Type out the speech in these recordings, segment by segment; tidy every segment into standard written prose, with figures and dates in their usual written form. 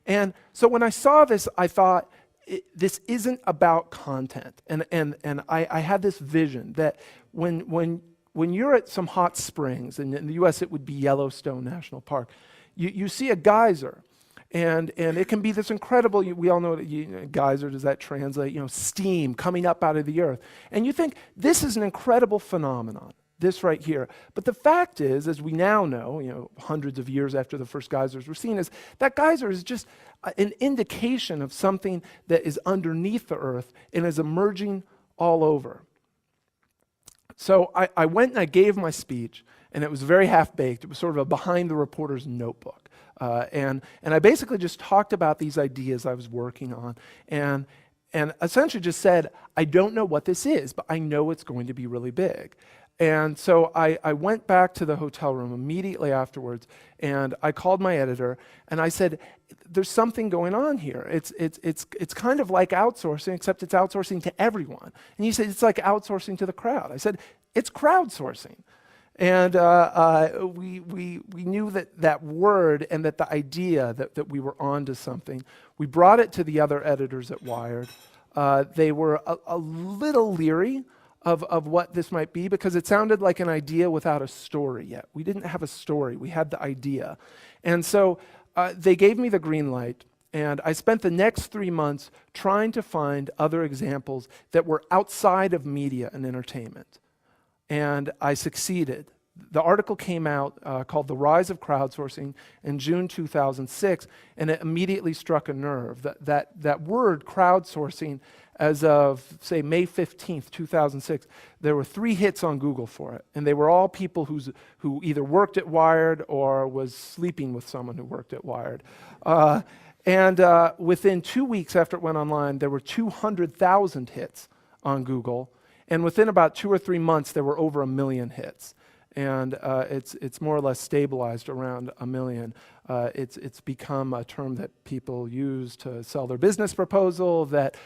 And so when I saw this, I thought, this isn't about content. And I had this vision that when you're at some hot springs, and in the US it would be Yellowstone National Park, you see a geyser. And it can be this incredible, we all know that geyser, does that translate? Steam coming up out of the earth. And you think, this is an incredible phenomenon, this right here. But the fact is, as we now know, hundreds of years after the first geysers were seen, is that geyser is just an indication of something that is underneath the earth and is emerging all over. So I went and I gave my speech, and it was very half-baked. It was sort of a behind the reporter's notebook. And I basically just talked about these ideas I was working on, and essentially just said, I don't know what this is, but I know it's going to be really big. And so I went back to the hotel room immediately afterwards, and I called my editor, and I said, there's something going on here. It's kind of like outsourcing, except it's outsourcing to everyone. And he said, it's like outsourcing to the crowd. I said, it's crowdsourcing. And we knew that word and that the idea that we were onto something. We brought it to the other editors at Wired. They were a little leery of what this might be, because it sounded like an idea without a story yet. We didn't have a story, we had the idea. And so they gave me the green light, and I spent the next 3 months trying to find other examples that were outside of media and entertainment. And I succeeded. The article came out called The Rise of Crowdsourcing in June 2006, and it immediately struck a nerve. That word, crowdsourcing, as of, say, May 15th, 2006, there were 3 hits on Google for it, and they were all people who either worked at Wired or was sleeping with someone who worked at Wired. And within 2 weeks after it went online, there were 200,000 hits on Google, and within about 2 or 3 months, there were over 1 million hits. And it's more or less stabilized around 1 million. It's become a term that people use to sell their business proposal, that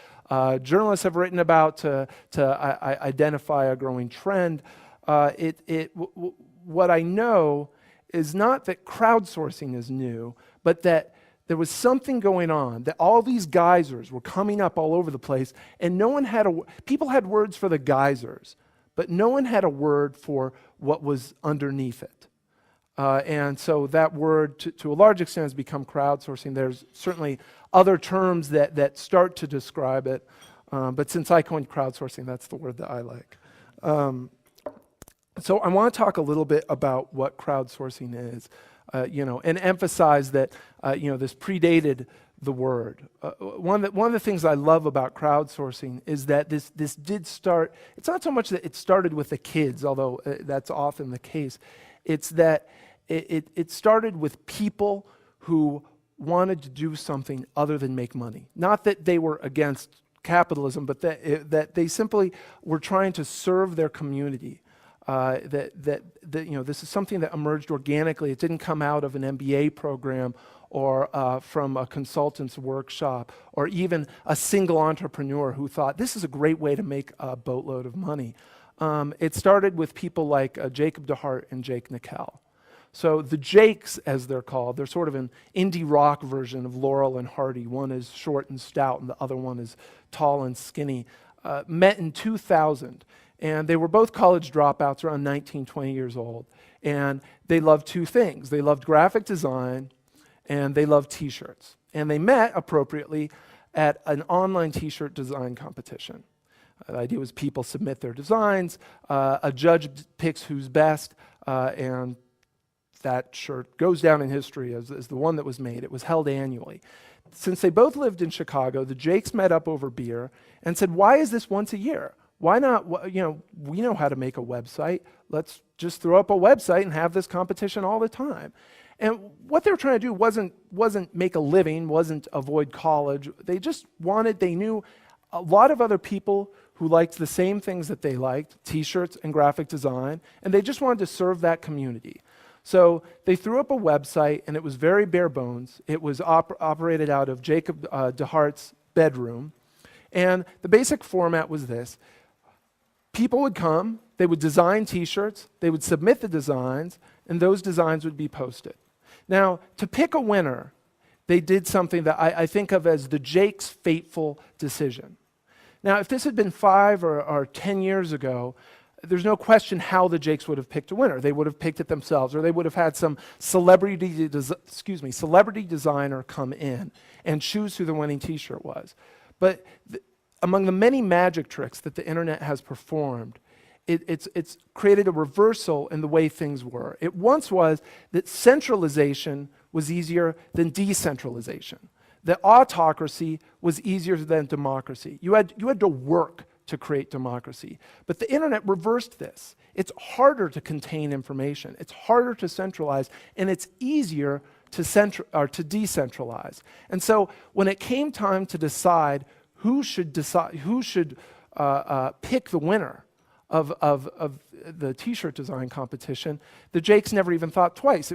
journalists have written about to identify a growing trend. What I know is not that crowdsourcing is new, but that there was something going on, that all these geysers were coming up all over the place, and no one had people had words for the geysers, but no one had a word for what was underneath it. And so that word, to a large extent, has become crowdsourcing. There's certainly other terms that start to describe it, but since I coined crowdsourcing, that's the word that I like. So I want to talk a little bit about what crowdsourcing is, and emphasize that this predated the word. One of the things I love about crowdsourcing is that this did start. It's not so much that it started with the kids, although that's often the case. It's that it started with people who wanted to do something other than make money. Not that they were against capitalism, but that they simply were trying to serve their community. This is something that emerged organically. It didn't come out of an MBA program or from a consultant's workshop, or even a single entrepreneur who thought, this is a great way to make a boatload of money. It started with people like Jacob DeHart and Jake Nickel. So the Jakes, as they're called, they're sort of an indie rock version of Laurel and Hardy. One is short and stout, and the other one is tall and skinny. Met in 2000. And they were both college dropouts, around 19, 20 years old. And they loved 2 things. They loved graphic design, and they loved t-shirts. And they met, appropriately, at an online t-shirt design competition. The idea was people submit their designs, a judge picks who's best, and that shirt goes down in history as the one that was made. It was held annually. Since they both lived in Chicago, the Jakes met up over beer and said, why is this once a year? Why not, we know how to make a website. Let's just throw up a website and have this competition all the time. And what they were trying to do wasn't make a living, wasn't avoid college. They just they knew a lot of other people who liked the same things that they liked, t-shirts and graphic design, and they just wanted to serve that community. So they threw up a website, and it was very bare bones. It was operated out of Jacob DeHart's bedroom. And the basic format was this. People would come, they would design t-shirts, they would submit the designs, and those designs would be posted. Now, to pick a winner, they did something that I think of as the Jake's fateful decision. Now, if this had been 5 or 10 years ago, there's no question how the Jakes would have picked a winner. They would have picked it themselves, or they would have had some celebrity designer come in and choose who the winning t-shirt was. But among the many magic tricks that the internet has performed, it's created a reversal in the way things were. It once was that centralization was easier than decentralization. That autocracy was easier than democracy. You had to work to create democracy. But the internet reversed this. It's harder to contain information. It's harder to centralize, and it's easier to decentralize. And so when it came time to decide who should pick the winner of the t-shirt design competition, the Jakes never even thought twice.